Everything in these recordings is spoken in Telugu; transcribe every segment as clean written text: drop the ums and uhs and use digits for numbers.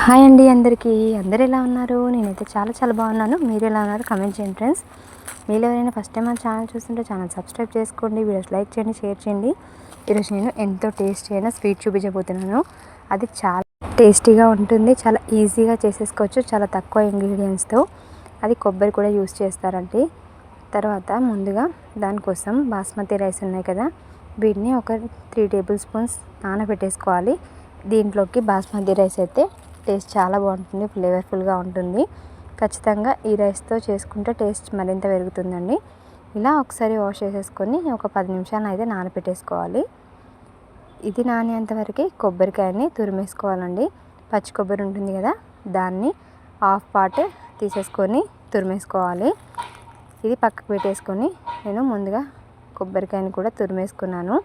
హాయ్ అండి అందరికీ. అందరు ఎలా ఉన్నారు? నేనైతే చాలా బాగున్నాను. మీరు ఎలా ఉన్నారు? కామెంట్ చేయండి ఫ్రెండ్స్. మీరు ఎవరైనా ఫస్ట్ టైం మన ఛానల్ చూస్తుంటే ఛానల్ సబ్స్క్రైబ్ చేసుకోండి, వీడియోస్ లైక్ చేయండి, షేర్ చేయండి. ఈరోజు నేను ఎంతో టేస్టీ అయిన స్వీట్ చూపించబోతున్నాను. అది చాలా టేస్టీగా ఉంటుంది, చాలా ఈజీగా చేసేసుకోవచ్చు, చాలా తక్కువ ఇంగ్రీడియంట్స్తో. అది కొబ్బరి కూడా యూస్ చేస్తారండి. తర్వాత ముందుగా దానికోసం బాస్మతి రైస్ ఉన్నాయి కదా, వీటిని ఒక 3 టేబుల్ స్పూన్స్ నానబెట్టేసుకోవాలి. దీంట్లోకి బాస్మతి రైస్ అయితే టేస్ట్ చాలా బాగుంటుంది, ఫ్లేవర్ఫుల్గా ఉంటుంది. ఖచ్చితంగా ఈ రైస్తో చేసుకుంటే టేస్ట్ మరింత పెరుగుతుందండి. ఇలా ఒకసారి వాష్ చేసేసుకొని ఒక 10 నిమిషాలు అయితే నానబెట్టేసుకోవాలి. ఇది నానేంతవరకు కొబ్బరికాయని తురిమేసుకోవాలండి. పచ్చి కొబ్బరి ఉంటుంది కదా, దాన్ని హాఫ్ పార్ట్ తీసేసుకొని తురిమేసుకోవాలి. ఇది పక్కకు పెట్టేసుకొని నేను ముందుగా కొబ్బరికాయని కూడా తురిమేసుకున్నాను.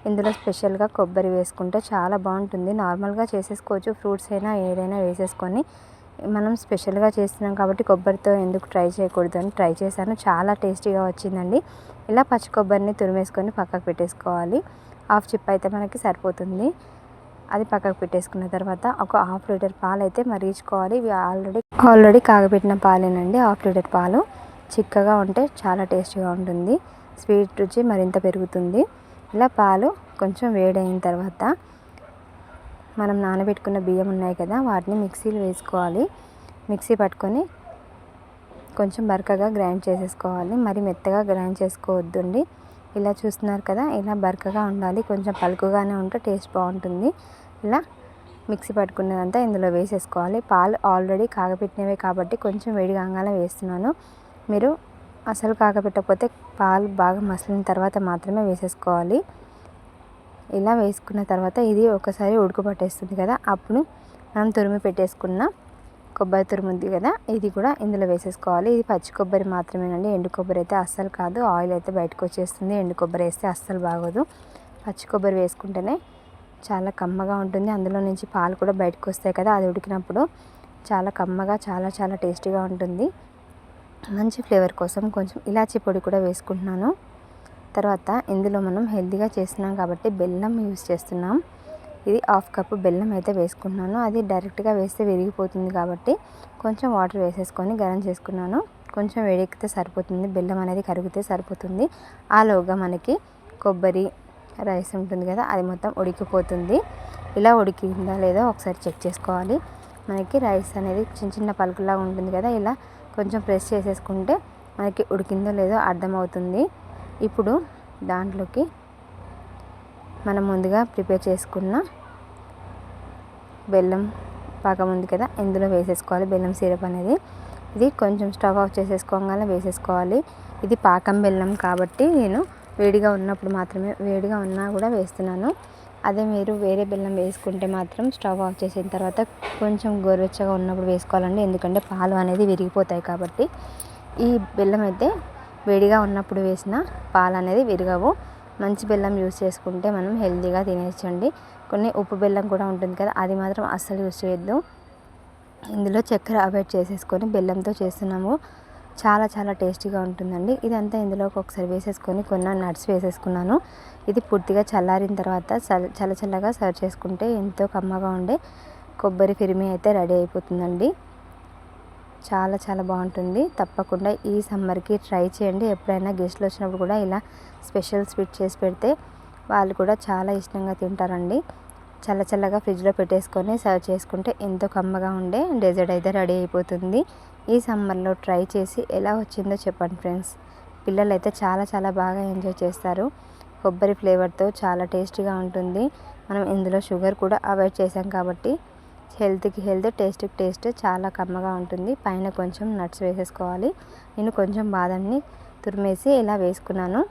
ఇందులో స్పెషల్గా కొబ్బరి వేసుకుంటే చాలా బాగుంటుంది. నార్మల్గా చేసేసుకోవచ్చు, ఫ్రూట్స్ అయినా ఏదైనా వేసేసుకొని. మనం స్పెషల్గా చేస్తున్నాం కాబట్టి కొబ్బరితో ఎందుకు ట్రై చేయకూడదు అని ట్రై చేశాను. చాలా టేస్టీగా వచ్చిందండి. ఇలా పచ్చి కొబ్బరిని తురిమేసుకొని పక్కకు పెట్టేసుకోవాలి. హాఫ్ చిప్ అయితే మనకి సరిపోతుంది. అది పక్కకు పెట్టేసుకున్న తర్వాత ఒక హాఫ్ లీటర్ పాలు అయితే మరిగించుకోవాలి. ఇవి ఆల్రెడీ కాగబెట్టిన పాలేనండి. హాఫ్ లీటర్ పాలు చిక్కగా ఉంటే చాలా టేస్టీగా ఉంటుంది, స్వీట్ రుచి మరింత పెరుగుతుంది. ఇలా పాలు కొంచెం వేడైన తర్వాత మనం నానబెట్టుకున్న బియ్యం ఉన్నాయి కదా, వాటిని మిక్సీలో వేసుకోవాలి. మిక్సీ పట్టుకొని కొంచెం బరకగా గ్రైండ్ చేసేసుకోవాలి. మరి మెత్తగా గ్రైండ్ చేసుకోవద్దండి. ఇలా చూస్తున్నారు కదా, ఇలా బరకగా ఉండాలి. కొంచెం పలుకుగానే ఉంటే టేస్ట్ బాగుంటుంది. ఇలా మిక్సీ పట్టుకున్నదంతా ఇందులో వేసేసుకోవాలి. పాలు ఆల్రెడీ కాగపెట్టినవే కాబట్టి కొంచెం వేడి కాగానే వేస్తున్నాను. మీరు అసలు కాగపెట్టకపోతే పాలు బాగా మసిలిన తర్వాత మాత్రమే వేసేసుకోవాలి. ఇలా వేసుకున్న తర్వాత ఇది ఒకసారి ఉడకబట్టేస్తుంది కదా, అప్పుడు మనం తురిమి పెట్టేసుకున్న కొబ్బరి తురుముంది కదా, ఇది కూడా ఇందులో వేసేసుకోవాలి. ఇది పచ్చి కొబ్బరి మాత్రమేనండి, ఎండు కొబ్బరి అయితే అస్సలు కాదు. ఆయిల్ అయితే బయటకు వచ్చేస్తుంది. ఎండు కొబ్బరి వేస్తే అస్సలు బాగోదు. పచ్చి కొబ్బరి వేసుకుంటేనే చాలా కమ్మగా ఉంటుంది. అందులో నుంచి పాలు కూడా బయటకు వస్తాయి కదా, అది ఉడికినప్పుడు చాలా కమ్మగా చాలా టేస్టీగా ఉంటుంది. మంచి ఫ్లేవర్ కోసం కొంచెం ఇలాచీ పొడి కూడా వేసుకుంటున్నాను. తర్వాత ఇందులో మనం హెల్తీగా చేస్తున్నాం కాబట్టి బెల్లం యూస్ చేస్తున్నాం. ఇది హాఫ్ కప్పు బెల్లం అయితే వేసుకుంటున్నాను. అది డైరెక్ట్గా వేస్తే విరిగిపోతుంది కాబట్టి కొంచెం వాటర్ వేసేసుకొని గరం చేసుకున్నాను. కొంచెం వేడెక్కితే సరిపోతుంది, బెల్లం అనేది కరిగితే సరిపోతుంది. ఆలోగా మనకి కొబ్బరి రైస్ ఉంటుంది కదా, అది మొత్తం ఉడికిపోతుంది. ఇలా ఉడికిందా లేదో ఒకసారి చెక్ చేసుకోవాలి. మనకి రైస్ అనేది చిన్న పలుకులాగా ఉంటుంది కదా, ఇలా కొంచెం ప్రెస్ చేసేసుకుంటే మనకి ఉడికిందో లేదో అర్థమవుతుంది. ఇప్పుడు దాంట్లోకి మనం ముందుగా ప్రిపేర్ చేసుకున్న బెల్లం పాకం ఉంది కదా, ఇందులో వేసేసుకోవాలి బెల్లం సిరప్ అనేది. ఇది కొంచెం స్టవ్ ఆఫ్ చేసేసుకోగానే వేసేసుకోవాలి. ఇది పాకం బెల్లం కాబట్టి నేను వేడిగా ఉన్నప్పుడు మాత్రమే, వేడిగా ఉన్నా కూడా వేస్తున్నాను. అదే మీరు వేరే బెల్లం వేసుకుంటే మాత్రం స్టవ్ ఆఫ్ చేసిన తర్వాత కొంచెం గోరువెచ్చగా ఉన్నప్పుడు వేసుకోవాలండి, ఎందుకంటే పాలు అనేది విరిగిపోతాయి కాబట్టి. ఈ బెల్లం అయితే వేడిగా ఉన్నప్పుడు వేసిన పాలు అనేది విరగవు. మంచి బెల్లం యూస్ చేసుకుంటే మనం హెల్తీగా తినేయచ్చండి. కొన్ని ఉప్పు బెల్లం కూడా ఉంటుంది కదా, అది మాత్రం అస్సలు యూస్ చేయొద్దు. ఇందులో చక్కెర అవాయిడ్ చేసేసుకొని బెల్లంతో చేస్తున్నాము. చాలా టేస్టీగా ఉంటుందండి. ఇదంతా ఇందులోకి ఒకసారి వేసేసుకొని కొన్ని నట్స్ వేసేసుకున్నాను. ఇది పూర్తిగా చల్లారిన తర్వాత చల్లగా సర్వ్ చేసుకుంటే ఎంతో కమ్మగా ఉండే కొబ్బరి ఫిరిమి అయితే రెడీ అయిపోతుందండి. చాలా బాగుంటుంది. తప్పకుండా ఈ సమ్మర్కి ట్రై చేయండి. ఎప్పుడైనా గెస్ట్లు వచ్చినప్పుడు కూడా ఇలా స్పెషల్ స్వీట్ చేసి పెడితే వాళ్ళు కూడా చాలా ఇష్టంగా తింటారండి. చల్లగా ఫ్రిడ్జ్లో పెట్టేసుకొని సర్వ్ చేసుకుంటే ఎంతో కమ్మగా ఉండే డెజర్ట్ అయితే రెడీ అయిపోతుంది. ఈ సమ్మర్లో ట్రై చేసి ఎలా వచ్చిందో చెప్పండి ఫ్రెండ్స్. పిల్లలు అయితే చాలా బాగా ఎంజాయ్ చేస్తారు. కొబ్బరి ఫ్లేవర్తో చాలా టేస్టీగా ఉంటుంది. మనం ఇందులో షుగర్ కూడా అవాయిడ్ చేసాం కాబట్టి హెల్త్కి హెల్త్, టేస్ట్కి టేస్ట్ చాలా కమ్మగా ఉంటుంది. పైన కొంచెం నట్స్ వేసేసుకోవాలి. నేను కొంచెం బాదంని తురిమేసి ఇలా వేసుకున్నాను.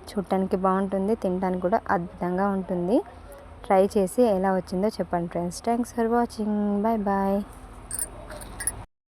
చూడటానికి బాగుంటుంది, తినడానికి కూడా అద్భుతంగా ఉంటుంది. ట్రై చేసి ఎలా వచ్చిందో చెప్పండి friends. Thanks for watching. Bye.